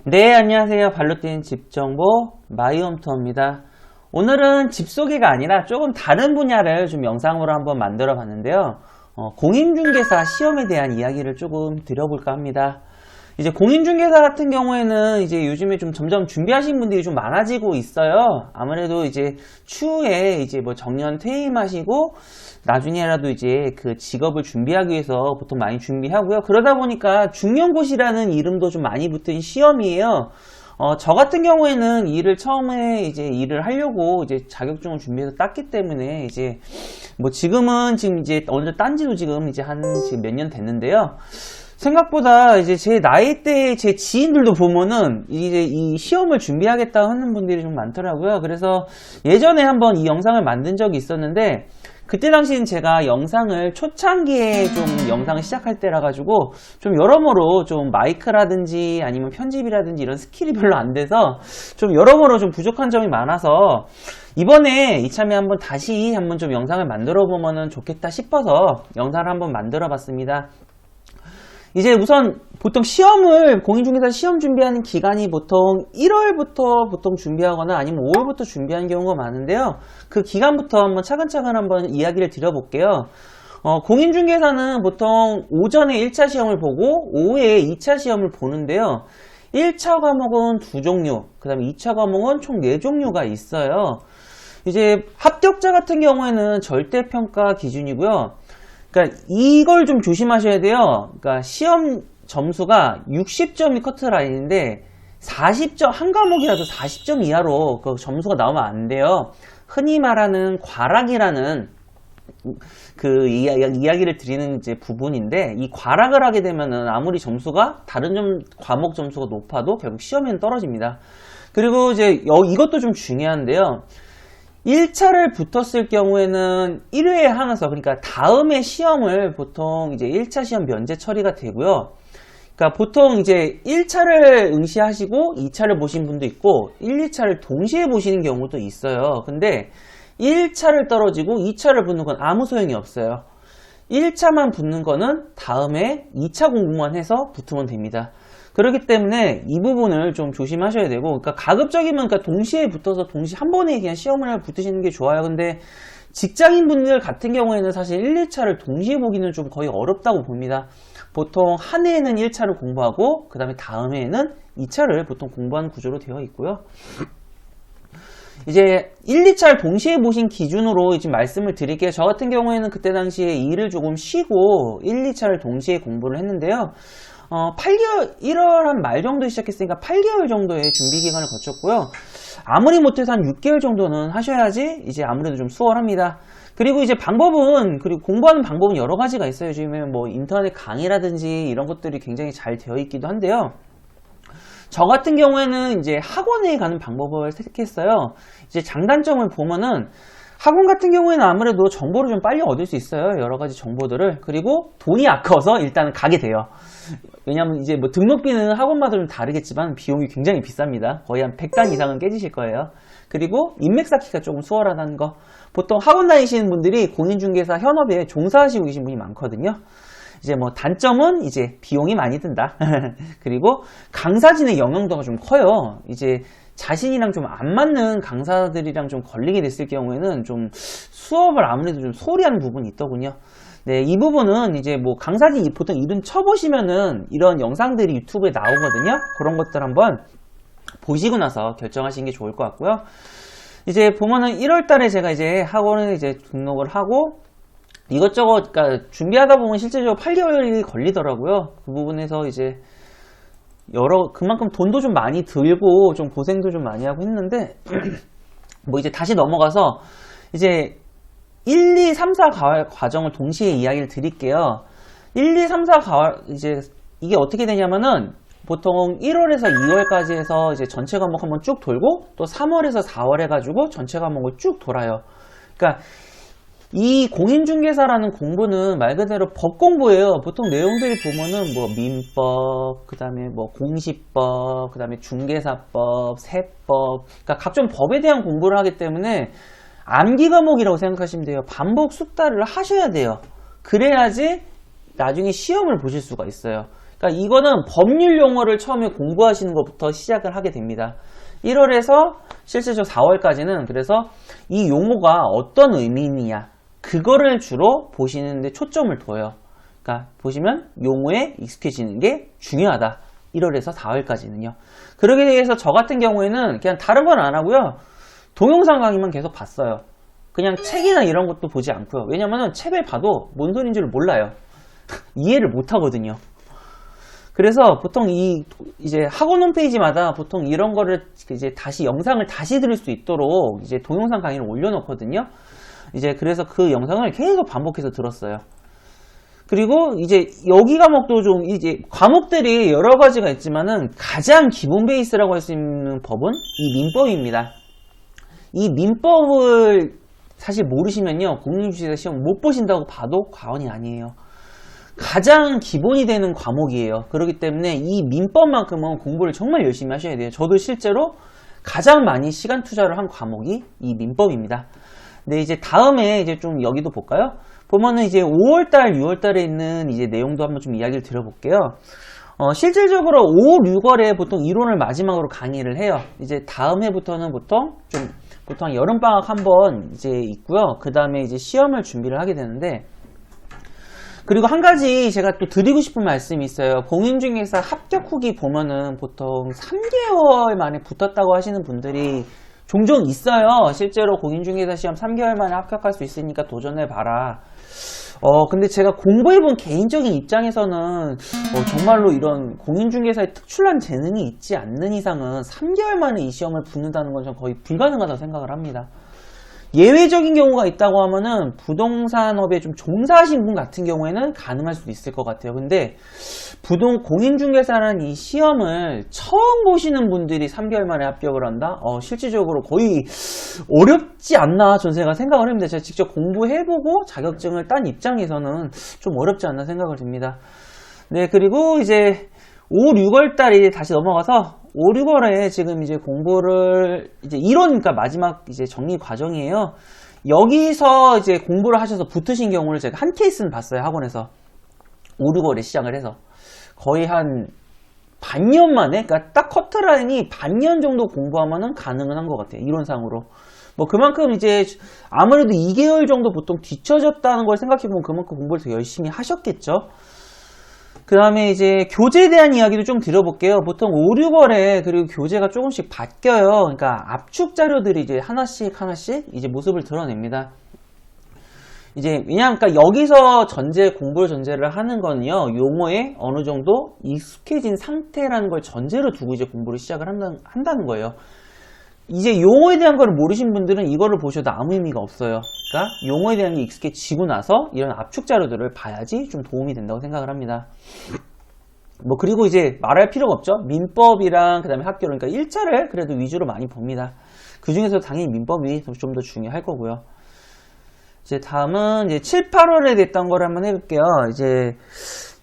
네, 안녕하세요. 발로 뛰는 집정보 마이홈투어입니다. 오늘은 집 소개가 아니라 조금 다른 분야를 좀 영상으로 한번 만들어 봤는데요. 공인중개사 시험에 대한 이야기를 조금 드려볼까 합니다. 이제 공인중개사 같은 경우에는 이제 요즘에 좀 점점 준비하신 분들이 좀 많아지고 있어요. 아무래도 이제 추후에 이제 뭐 정년 퇴임하시고 나중에라도 이제 그 직업을 준비하기 위해서 보통 많이 준비하고요. 그러다 보니까 중년고시라는 이름도 좀 많이 붙은 시험이에요. 저 같은 경우에는 일을 처음에 이제 일을 하려고 이제 자격증을 준비해서 땄기 때문에 이제 뭐 지금은 지금 이제 어느 정도 딴지도 지금 이제 지금 몇 년 됐는데요. 생각보다 이제 제 나이대의 제 지인들도 보면은 이제 이 시험을 준비하겠다 하는 분들이 좀 많더라고요. 그래서 예전에 한번 이 영상을 만든 적이 있었는데 그때 당시엔 제가 영상을 초창기에 좀 영상을 시작할 때라 가지고 좀 여러모로 좀 마이크라든지 아니면 편집이라든지 이런 스킬이 별로 안 돼서 좀 여러모로 좀 부족한 점이 많아서 이번에 이참에 한번 다시 한번 좀 영상을 만들어 보면은 좋겠다 싶어서 영상을 한번 만들어 봤습니다. 이제 우선 보통 공인중개사 시험 준비하는 기간이 보통 1월부터 보통 준비하거나 아니면 5월부터 준비하는 경우가 많은데요. 그 기간부터 한번 차근차근 한번 이야기를 드려볼게요. 공인중개사는 보통 오전에 1차 시험을 보고 오후에 2차 시험을 보는데요. 1차 과목은 2종류, 그 다음에 2차 과목은 총 4종류가 있어요. 이제 합격자 같은 경우에는 절대평가 기준이고요. 그러니까 이걸 좀 조심하셔야 돼요. 그러니까 시험 점수가 60점이 커트라인인데 40점, 한 과목이라도 40점 이하로 그 점수가 나오면 안 돼요. 흔히 말하는 과락이라는 그 이야기를 드리는 이제 부분인데 이 과락을 하게 되면은 아무리 점수가 다른 과목 점수가 높아도 결국 시험에는 떨어집니다. 그리고 이제 이것도 좀 중요한데요. 1차를 붙었을 경우에는 1회에 한해서 그러니까 다음에 시험을 보통 이제 1차 시험 면제 처리가 되고요. 그러니까 보통 이제 1차를 응시하시고 2차를 보신 분도 있고 1, 2차를 동시에 보시는 경우도 있어요. 근데 1차를 떨어지고 2차를 붙는 건 아무 소용이 없어요. 1차만 붙는 거는 다음에 2차 공부만 해서 붙으면 됩니다. 그렇기 때문에 이 부분을 좀 조심하셔야 되고, 그러니까 가급적이면 그러니까 동시에 붙어서 동시에 한 번에 그냥 시험을 붙으시는 게 좋아요. 근데 직장인 분들 같은 경우에는 사실 1, 2차를 동시에 보기는 좀 거의 어렵다고 봅니다. 보통 한 해에는 1차를 공부하고, 그 다음에 다음 해에는 2차를 보통 공부하는 구조로 되어 있고요. 이제 1, 2차를 동시에 보신 기준으로 지금 말씀을 드릴게요. 저 같은 경우에는 그때 당시에 일을 조금 쉬고 1, 2차를 동시에 공부를 했는데요. 8개월, 1월 한 말 정도에 시작했으니까 8개월 정도의 준비 기간을 거쳤고요. 아무리 못해서 한 6개월 정도는 하셔야지 이제 아무래도 좀 수월합니다. 그리고 이제 그리고 공부하는 방법은 여러 가지가 있어요. 요즘에 뭐 인터넷 강의라든지 이런 것들이 굉장히 잘 되어 있기도 한데요. 저 같은 경우에는 이제 학원에 가는 방법을 택했어요. 이제 장단점을 보면은 학원 같은 경우에는 아무래도 정보를 좀 빨리 얻을 수 있어요. 여러 가지 정보들을. 그리고 돈이 아까워서 일단은 가게 돼요. 왜냐면 이제 뭐 등록비는 학원마다 좀 다르겠지만 비용이 굉장히 비쌉니다. 거의 한 100단 이상은 깨지실 거예요. 그리고 인맥 쌓기가 조금 수월하다는 거. 보통 학원 다니시는 분들이 공인중개사 현업에 종사하시고 계신 분이 많거든요. 이제 뭐 단점은 이제 비용이 많이 든다. 그리고 강사진의 영향도가 좀 커요. 이제 자신이랑 좀 안 맞는 강사들이랑 좀 걸리게 됐을 경우에는 좀 수업을 아무래도 좀 소홀히 하는 부분이 있더군요. 네, 이 부분은 이제 뭐 강사진 보통 이름 쳐보시면은 이런 영상들이 유튜브에 나오거든요. 그런 것들 한번 보시고 나서 결정하시는 게 좋을 것 같고요. 이제 보면은 1월 달에 제가 이제 학원을 이제 등록을 하고 이것저것, 그러니까 준비하다 보면 실제적으로 8개월이 걸리더라고요. 그 부분에서 이제 그만큼 돈도 좀 많이 들고 좀 고생도 좀 많이 하고 했는데 뭐 이제 다시 넘어가서 이제 1, 2, 3, 4 과정을 동시에 이야기를 드릴게요. 1, 2, 3, 4 이제 이게 어떻게 되냐면은 보통 1월에서 2월까지 해서 이제 전체 과목 한번 쭉 돌고 또 3월에서 4월 해가지고 전체 과목을 쭉 돌아요. 그러니까 이 공인중개사라는 공부는 말 그대로 법 공부예요. 보통 내용들이 보면은 뭐 민법, 그 다음에 뭐 공시법, 그 다음에 중개사법, 세법, 그러니까 각종 법에 대한 공부를 하기 때문에 암기 과목이라고 생각하시면 돼요. 반복 숙달을 하셔야 돼요. 그래야지 나중에 시험을 보실 수가 있어요. 그러니까 이거는 법률 용어를 처음에 공부하시는 것부터 시작을 하게 됩니다. 1월에서 실제적으로 4월까지는 그래서 이 용어가 어떤 의미냐 그거를 주로 보시는데 초점을 둬요. 그러니까 보시면 용어에 익숙해지는 게 중요하다. 1월에서 4월까지는요. 그러기 위해서 저 같은 경우에는 그냥 다른 건 안 하고요. 동영상 강의만 계속 봤어요. 그냥 책이나 이런 것도 보지 않고요. 왜냐면은 책을 봐도 뭔 소리인 줄 몰라요. 이해를 못 하거든요. 그래서 보통 이제 학원 홈페이지마다 보통 이런 거를 이제 다시 영상을 다시 들을 수 있도록 이제 동영상 강의를 올려놓거든요. 이제 그래서 그 영상을 계속 반복해서 들었어요. 그리고 이제 여기 과목도 좀 이제 과목들이 여러 가지가 있지만은 가장 기본 베이스라고 할 수 있는 법은 이 민법입니다. 이 민법을 사실 모르시면요 공인중개사 시험 못 보신다고 봐도 과언이 아니에요. 가장 기본이 되는 과목이에요. 그렇기 때문에 이 민법만큼은 공부를 정말 열심히 하셔야 돼요. 저도 실제로 가장 많이 시간 투자를 한 과목이 이 민법입니다. 근데 이제 다음에 이제 좀 여기도 볼까요? 보면은 이제 5월달, 6월달에 있는 이제 내용도 한번 좀 이야기를 드려볼게요. 실질적으로 5, 6월에 보통 이론을 마지막으로 강의를 해요. 이제 다음 해부터는 보통 여름방학 한번 이제 있고요. 그 다음에 이제 시험을 준비를 하게 되는데, 그리고 한 가지 제가 또 드리고 싶은 말씀이 있어요. 공인중개사 합격 후기 보면은 보통 3개월 만에 붙었다고 하시는 분들이 종종 있어요. 실제로 공인중개사 시험 3개월 만에 합격할 수 있으니까 도전해봐라. 근데 제가 공부해본 개인적인 입장에서는 정말로 이런 공인중개사의 특출난 재능이 있지 않는 이상은 3개월 만에 이 시험을 붙는다는 건 전 거의 불가능하다고 생각을 합니다. 예외적인 경우가 있다고 하면은 부동산업에 좀 종사하신 분 같은 경우에는 가능할 수도 있을 것 같아요. 근데 공인중개사라는 이 시험을 처음 보시는 분들이 3개월 만에 합격을 한다? 실질적으로 거의 어렵지 않나 제가 생각을 합니다. 제가 직접 공부해보고 자격증을 딴 입장에서는 좀 어렵지 않나 생각을 듭니다. 네, 그리고 이제 5, 6월 달에 다시 넘어가서 5, 6월에 지금 이제 공부를 이제 이론이니까 마지막 이제 정리 과정이에요. 여기서 이제 공부를 하셔서 붙으신 경우를 제가 한 케이스는 봤어요. 학원에서 5, 6월에 시작을 해서 거의 한 반년 만에, 그러니까 딱 커트라인이 반년 정도 공부하면은 가능은 한 것 같아요. 이론상으로. 뭐 그만큼 이제 아무래도 2개월 정도 보통 뒤처졌다는 걸 생각해보면 그만큼 공부를 더 열심히 하셨겠죠. 그 다음에 이제 교재에 대한 이야기도 좀 드려볼게요. 보통 5, 6월에 그리고 교재가 조금씩 바뀌어요. 그러니까 압축 자료들이 이제 하나씩 이제 모습을 드러냅니다. 이제 왜냐하면 그러니까 여기서 공부를 전제를 하는 건요, 용어에 어느 정도 익숙해진 상태라는 걸 전제로 두고 이제 공부를 시작을 한다는 거예요. 이제 용어에 대한 걸 모르신 분들은 이거를 보셔도 아무 의미가 없어요. 그러니까 용어에 대한 게 익숙해지고 나서 이런 압축 자료들을 봐야지 좀 도움이 된다고 생각을 합니다. 뭐 그리고 이제 말할 필요가 없죠. 민법이랑 그 다음에 학교를, 그러니까 1차를 그래도 위주로 많이 봅니다. 그 중에서 당연히 민법이 좀 더 중요할 거고요. 이제 다음은 이제 7, 8월에 됐던 걸 한번 해볼게요. 이제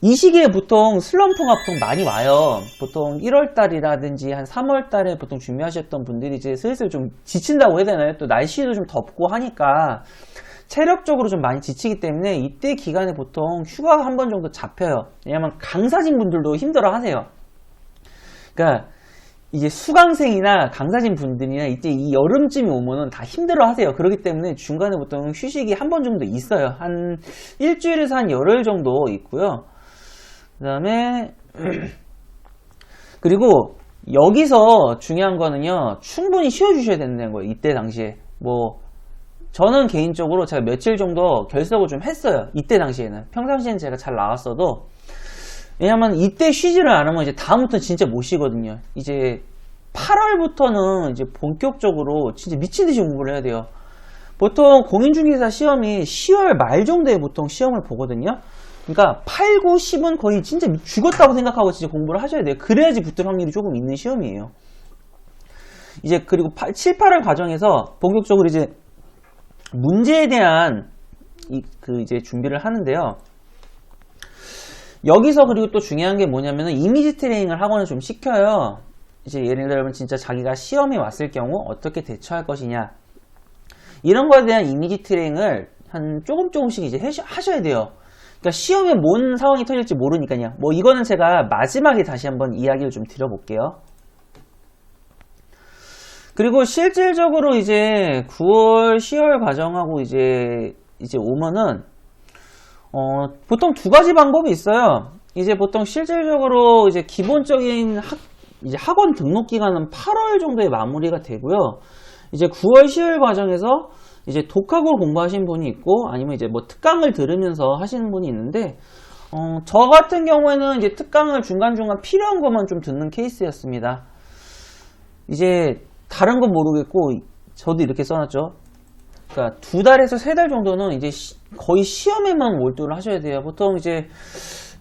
이 시기에 보통 슬럼프가 보통 많이 와요. 보통 1월달이라든지 한 3월달에 보통 준비하셨던 분들이 이제 슬슬 좀 지친다고 해야 되나요? 또 날씨도 좀 덥고 하니까 체력적으로 좀 많이 지치기 때문에 이때 기간에 보통 휴가가 한 번 정도 잡혀요. 왜냐면 강사진 분들도 힘들어 하세요. 그러니까 이제 수강생이나 강사진 분들이나 이때 이 여름쯤이 오면은 다 힘들어 하세요. 그렇기 때문에 중간에 보통 휴식이 한 번 정도 있어요. 한 일주일에서 한 열흘 정도 있고요. 그 다음에 그리고 여기서 중요한 거는요, 충분히 쉬어주셔야 된다는 거예요. 이때 당시에 뭐 저는 개인적으로 제가 며칠 정도 결석을 좀 했어요. 이때 당시에는 평상시에는 제가 잘 나왔어도, 왜냐면 이때 쉬지를 않으면 이제 다음부터는 진짜 못 쉬거든요. 이제 8월부터는 이제 본격적으로 진짜 미친듯이 공부를 해야 돼요. 보통 공인중개사 시험이 10월 말 정도에 보통 시험을 보거든요. 그러니까 8, 9, 10은 거의 진짜 죽었다고 생각하고 진짜 공부를 하셔야 돼요. 그래야지 붙을 확률이 조금 있는 시험이에요. 이제 그리고 7, 8월 과정에서 본격적으로 이제 문제에 대한 이제 준비를 하는데요. 여기서 그리고 또 중요한 게 뭐냐면은 이미지 트레이닝을 학원에 좀 시켜요. 이제 예를 들면 진짜 자기가 시험에 왔을 경우 어떻게 대처할 것이냐, 이런 거에 대한 이미지 트레이닝을 한 조금씩 이제 하셔야 돼요. 그러니까 시험에 뭔 상황이 터질지 모르니까요. 뭐 이거는 제가 마지막에 다시 한번 이야기를 좀 드려볼게요. 그리고 실질적으로 이제 9월, 10월 과정하고 이제 오면은 보통 두 가지 방법이 있어요. 이제 보통 실질적으로 이제 기본적인 이제 학원 등록 기간은 8월 정도에 마무리가 되고요. 이제 9월, 10월 과정에서 이제 독학으로 공부하신 분이 있고, 아니면 이제 뭐 특강을 들으면서 하시는 분이 있는데, 저 같은 경우에는 이제 특강을 중간중간 필요한 것만 좀 듣는 케이스였습니다. 이제 다른 건 모르겠고, 저도 이렇게 써놨죠. 그러니까 2달에서 3달 정도는 이제 거의 시험에만 몰두를 하셔야 돼요. 보통 이제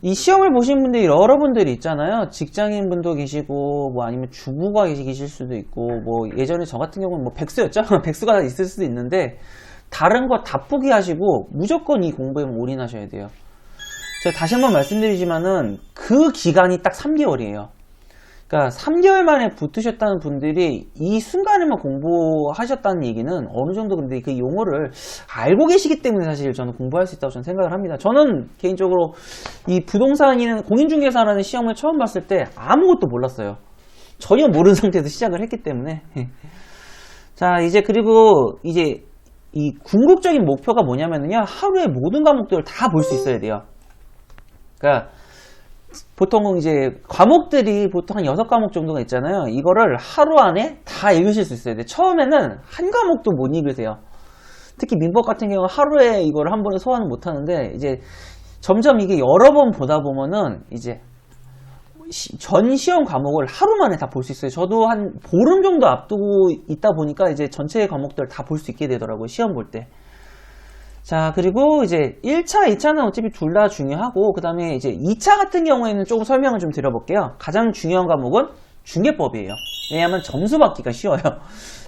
이 시험을 보신 분들이 여러분들이 있잖아요. 직장인 분도 계시고, 뭐 아니면 주부가 계실 수도 있고, 뭐 예전에 저 같은 경우는 뭐 백수였죠? 백수가 있을 수도 있는데, 다른 거 다 포기하시고, 무조건 이 공부에 올인하셔야 돼요. 제가 다시 한번 말씀드리지만은, 그 기간이 딱 3개월이에요. 그러니까 3개월 만에 붙으셨다는 분들이 이 순간에만 공부하셨다는 얘기는 어느 정도 근데 그 용어를 알고 계시기 때문에 사실 저는 공부할 수 있다고 저는 생각을 합니다. 저는 개인적으로 이 부동산이나 공인중개사라는 시험을 처음 봤을 때 아무것도 몰랐어요. 전혀 모르는 상태에서 시작을 했기 때문에. 자, 이제 그리고 이제 이 궁극적인 목표가 뭐냐면요. 하루에 모든 과목들을 다 볼 수 있어야 돼요. 그러니까 보통 이제 과목들이 보통 한 6과목 정도가 있잖아요. 이거를 하루 안에 다 읽으실 수 있어야 돼요. 처음에는 한 과목도 못 읽으세요. 특히 민법 같은 경우는 하루에 이걸 한 번에 소화는 못 하는데, 이제 점점 이게 여러 번 보다 보면은 이제 전 시험 과목을 하루 만에 다 볼 수 있어요. 저도 한 보름 정도 앞두고 있다 보니까 이제 전체 과목들을 다 볼 수 있게 되더라고요. 시험 볼 때. 자, 그리고 이제 1차, 2차는 어차피 둘 다 중요하고, 그 다음에 이제 2차 같은 경우에는 조금 설명을 좀 드려볼게요. 가장 중요한 과목은 중개법이에요. 왜냐하면 점수 받기가 쉬워요.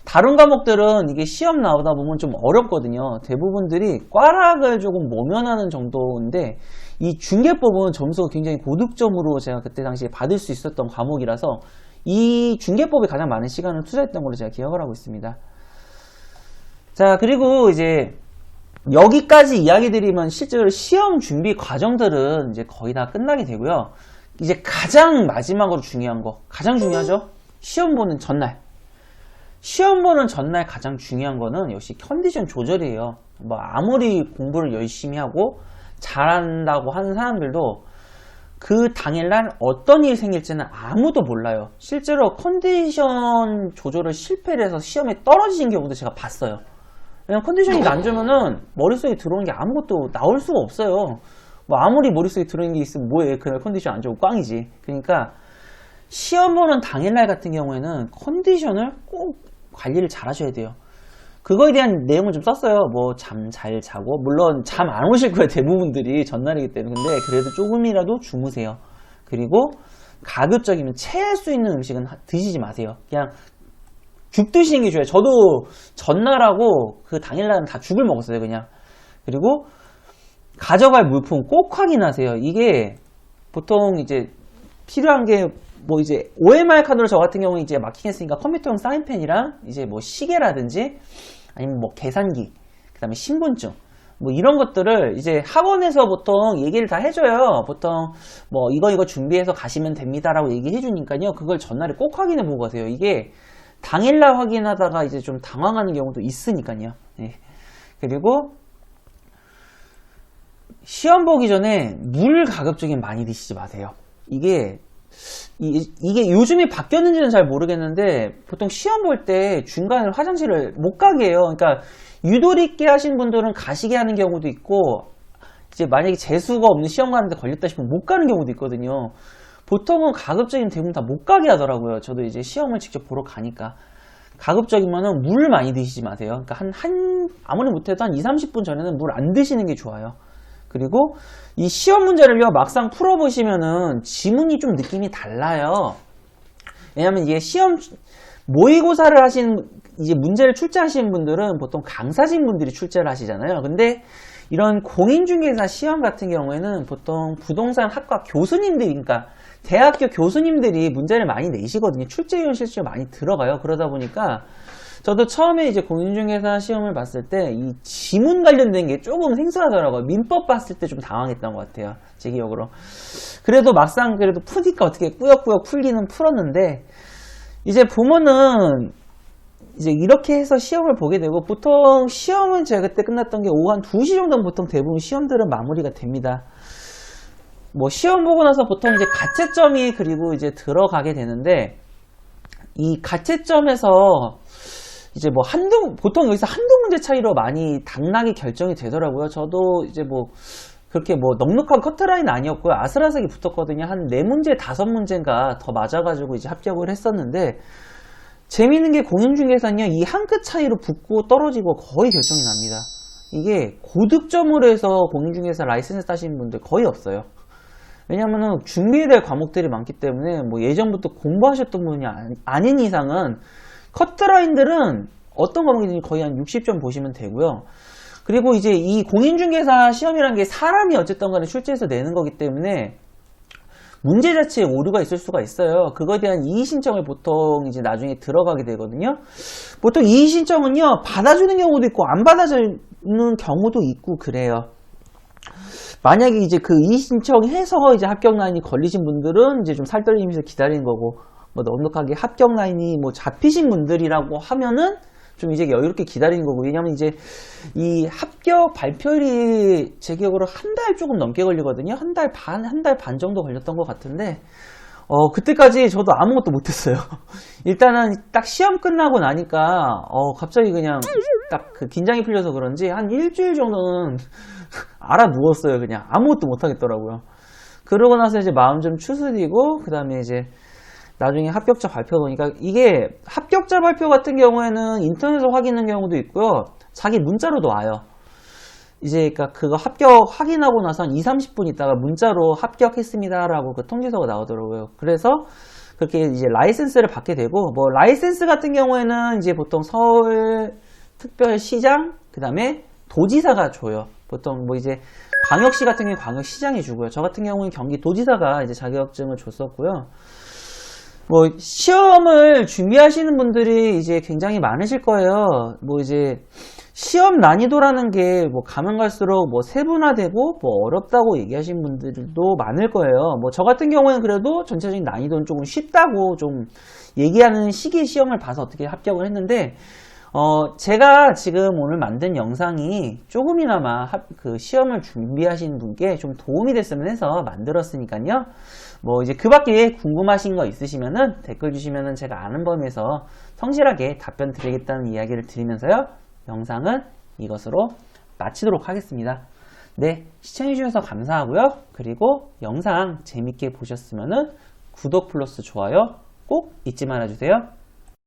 다른 과목들은 이게 시험 나오다 보면 좀 어렵거든요. 대부분들이 꽈락을 조금 모면하는 정도인데, 이 중개법은 점수가 굉장히 고득점으로 제가 그때 당시에 받을 수 있었던 과목이라서, 이 중개법에 가장 많은 시간을 투자했던 걸로 제가 기억을 하고 있습니다. 자, 그리고 이제 여기까지 이야기 드리면 실제로 시험 준비 과정들은 이제 거의 다 끝나게 되고요. 이제 가장 마지막으로 중요한 거, 가장 중요하죠? 시험 보는 전날. 시험 보는 전날 가장 중요한 거는 역시 컨디션 조절이에요. 뭐 아무리 공부를 열심히 하고 잘한다고 하는 사람들도 그 당일날 어떤 일이 생길지는 아무도 몰라요. 실제로 컨디션 조절을 실패를 해서 시험에 떨어지신 경우도 제가 봤어요. 왜냐면 컨디션이 안 좋으면은 머릿속에 들어오는 게 아무것도 나올 수가 없어요. 뭐 아무리 머릿속에 들어오는 게 있으면 뭐해. 그날 컨디션 안 좋고 꽝이지. 그러니까 시험 보는 당일날 같은 경우에는 컨디션을 꼭 관리를 잘 하셔야 돼요. 그거에 대한 내용을 좀 썼어요. 뭐 잠 잘 자고, 물론 잠 안 오실 거예요. 대부분들이 전날이기 때문에. 근데 그래도 조금이라도 주무세요. 그리고 가급적이면 체할 수 있는 음식은 드시지 마세요. 그냥 죽 드시는 게 좋아요. 저도 전날하고 그 당일날은 다 죽을 먹었어요, 그냥. 그리고 가져갈 물품 꼭 확인하세요. 이게 보통 이제 필요한 게 뭐 이제 OMR 카드로 저 같은 경우는 이제 마킹했으니까 컴퓨터용 사인펜이랑 이제 뭐 시계라든지 아니면 뭐 계산기, 그 다음에 신분증, 뭐 이런 것들을 이제 학원에서 보통 얘기를 다 해줘요. 보통 뭐 이거 준비해서 가시면 됩니다라고 얘기해 주니까요. 그걸 전날에 꼭 확인해 보고 가세요. 이게 당일날 확인하다가 이제 좀 당황하는 경우도 있으니까요. 네. 그리고 시험 보기 전에 물 가급적이면 많이 드시지 마세요. 이게 요즘에 바뀌었는지는 잘 모르겠는데 보통 시험 볼 때 중간에 화장실을 못 가게 해요. 그러니까 유도리 있게 하신 분들은 가시게 하는 경우도 있고, 이제 만약에 재수가 없는 시험 가는데 걸렸다 싶으면 못 가는 경우도 있거든요. 보통은 가급적이면 대부분 다 못 가게 하더라고요. 저도 이제 시험을 직접 보러 가니까. 가급적이면은 물 많이 드시지 마세요. 그러니까 아무리 못해도 한 2, 30분 전에는 물 안 드시는 게 좋아요. 그리고 이 시험 문제를요, 막상 풀어보시면은 지문이 좀 느낌이 달라요. 왜냐면 이게 시험, 모의고사를 하신, 이제 문제를 출제하시는 분들은 보통 강사진 분들이 출제를 하시잖아요. 근데 이런 공인중개사 시험 같은 경우에는 보통 부동산 학과 교수님들이, 그러니까 대학교 교수님들이 문제를 많이 내시거든요. 출제위원 실제로 많이 들어가요. 그러다 보니까 저도 처음에 이제 공인중개사 시험을 봤을 때 이 지문 관련된 게 조금 생소하더라고요. 민법 봤을 때 좀 당황했던 것 같아요. 제 기억으로. 그래도 막상 그래도 푸니까 어떻게 꾸역꾸역 풀기는 풀었는데, 이제 보면은 이제 이렇게 해서 시험을 보게 되고, 보통 시험은 제가 그때 끝났던 게 오후 한 2시 정도는 보통 대부분 시험들은 마무리가 됩니다. 뭐 시험 보고 나서 보통 이제 가채점이 그리고 이제 들어가게 되는데, 이 가채점에서 이제 뭐 보통 여기서 한두 문제 차이로 많이 당락이 결정이 되더라고요. 저도 이제 뭐 그렇게 뭐 넉넉한 커트라인 아니었고요. 아슬아슬하게 붙었거든요. 한 4문제, 5문제인가 더 맞아가지고 이제 합격을 했었는데, 재미있는 게 공인중개사는요, 이 한 끗 차이로 붙고 떨어지고 거의 결정이 납니다. 이게 고득점으로 해서 공인중개사 라이센스 따시는 분들 거의 없어요. 왜냐면은 준비해야 될 과목들이 많기 때문에, 뭐 예전부터 공부하셨던 분이 아닌 이상은 커트라인들은 어떤 과목이든지 거의 한 60점 보시면 되고요. 그리고 이제 이 공인중개사 시험이라는 게 사람이 어쨌든 간에 출제해서 내는 거기 때문에 문제 자체에 오류가 있을 수가 있어요. 그거에 대한 이의 신청을 보통 이제 나중에 들어가게 되거든요. 보통 이의 신청은요, 받아주는 경우도 있고 안 받아주는 경우도 있고 그래요. 만약에 이제 그 이의 신청해서 이제 합격 라인이 걸리신 분들은 이제 좀 살떨리면서 기다리는 거고, 뭐 넉넉하게 합격 라인이 뭐 잡히신 분들이라고 하면은 좀 이제 여유롭게 기다리는 거고. 왜냐면 이제 이 합격 발표일이 제 기억으로 한 달 조금 넘게 걸리거든요. 한 달 반 정도 걸렸던 것 같은데, 그때까지 저도 아무것도 못했어요. 일단은 딱 시험 끝나고 나니까, 갑자기 그냥 딱 그 긴장이 풀려서 그런지 한 일주일 정도는 알아 누웠어요. 그냥 아무것도 못하겠더라고요. 그러고 나서 이제 마음 좀 추스리고, 그 다음에 이제 나중에 합격자 발표 보니까, 이게 합격자 발표 같은 경우에는 인터넷으로 확인하는 경우도 있고요. 자기 문자로도 와요. 이제 그러니까 그거 합격 확인하고 나서 한 20-30분 있다가 문자로 합격했습니다라고 그 통지서가 나오더라고요. 그래서 그렇게 이제 라이센스를 받게 되고, 뭐 라이센스 같은 경우에는 이제 보통 서울특별시장, 그 다음에 도지사가 줘요. 보통 뭐 이제 광역시 같은 경우에 광역시장이 주고요. 저 같은 경우는 경기도지사가 이제 자격증을 줬었고요. 뭐 시험을 준비하시는 분들이 이제 굉장히 많으실 거예요. 뭐 이제 시험 난이도라는 게 뭐 가면 갈수록 뭐 세분화되고 뭐 어렵다고 얘기하시는 분들도 많을 거예요. 뭐 저 같은 경우에는 그래도 전체적인 난이도는 조금 쉽다고 좀 얘기하는 시기의 시험을 봐서 어떻게 합격을 했는데, 제가 지금 오늘 만든 영상이 조금이나마 그 시험을 준비하시는 분께 좀 도움이 됐으면 해서 만들었으니까요. 뭐 이제 그 밖에 궁금하신 거 있으시면은 댓글 주시면은 제가 아는 범위에서 성실하게 답변 드리겠다는 이야기를 드리면서요, 영상은 이것으로 마치도록 하겠습니다. 네, 시청해주셔서 감사하고요. 그리고 영상 재밌게 보셨으면은 구독 플러스 좋아요 꼭 잊지 말아주세요.